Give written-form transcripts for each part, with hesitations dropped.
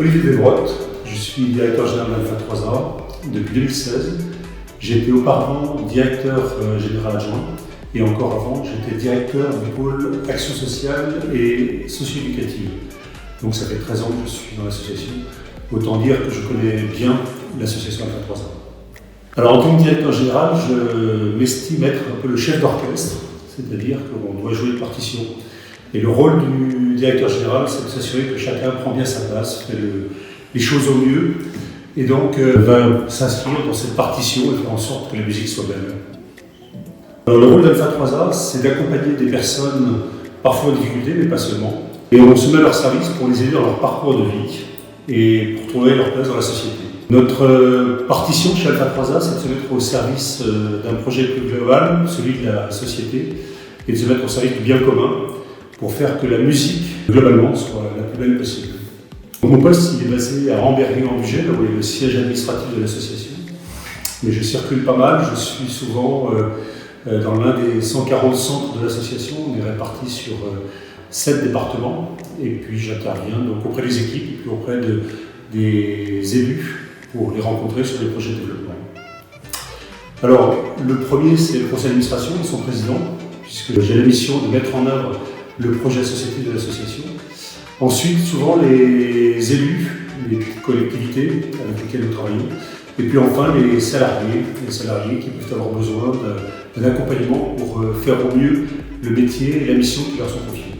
Olivier Desbrottes, je suis directeur général d'Alpha 3A depuis 2016. J'étais auparavant directeur général adjoint et encore avant, j'étais directeur du pôle action sociale et socio-éducative. Donc ça fait 13 ans que je suis dans l'association. Autant dire que je connais bien l'association Alpha 3A. Alors en tant que directeur général, je m'estime être un peu le chef d'orchestre, c'est-à-dire qu'on doit jouer de partition. Et le rôle du directeur général, c'est de s'assurer que chacun prend bien sa place, fait les choses au mieux, et donc va s'inscrire dans cette partition et faire en sorte que la musique soit belle. Alors, le rôle d'Alpha 3A, c'est d'accompagner des personnes parfois en difficulté, mais pas seulement. Et on se met à leur service pour les aider dans leur parcours de vie et pour trouver leur place dans la société. Notre partition chez Alpha 3A, c'est de se mettre au service d'un projet plus global, celui de la société, et de se mettre au service du bien commun pour faire que la musique, globalement, soit la plus belle possible. Donc, mon poste, il est basé à Ramberry-en-Bugey, là où est le siège administratif de l'association. Mais je circule pas mal, je suis souvent dans l'un des 140 centres de l'association. On est répartis sur 7 départements, et puis j'interviens donc auprès des équipes et puis auprès des élus pour les rencontrer sur des projets de développement. Alors, le premier, c'est le conseil d'administration et son président, puisque j'ai la mission de mettre en œuvre le projet associatif de l'association. Ensuite, souvent les élus, les collectivités avec lesquelles nous travaillons, et puis enfin les salariés qui peuvent avoir besoin d'un accompagnement pour faire au mieux le métier et la mission qui leur sont confiés.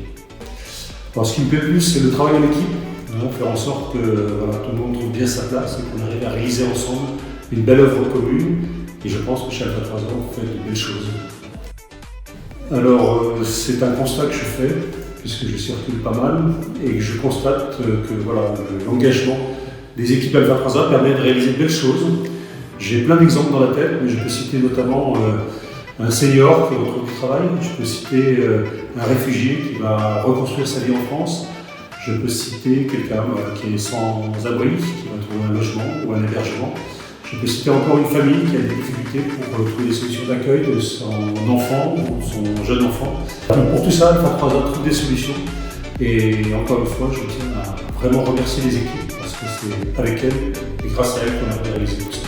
Alors, ce qui me plaît le plus, c'est le travail en équipe, faire en sorte que tout le monde trouve bien sa place et qu'on arrive à réaliser ensemble une belle œuvre commune. Et je pense que chez Alpha 3A, on fait de belles choses. Alors, c'est un constat que je fais, puisque je circule pas mal, et que je constate que l'engagement des équipes Alpha 3A permet de réaliser de belles choses. J'ai plein d'exemples dans la tête, mais je peux citer notamment un senior qui retrouve du travail, je peux citer un réfugié qui va reconstruire sa vie en France, je peux citer quelqu'un qui est sans abri, qui va trouver un logement ou un hébergement. Je peux citer encore une famille qui a des difficultés pour trouver des solutions d'accueil de son enfant ou son jeune enfant. Donc pour tout ça, Alpha 3A trouve des solutions. Et encore une fois, je tiens à vraiment remercier les équipes parce que c'est avec elles et grâce à elles qu'on a réalisé tout ça.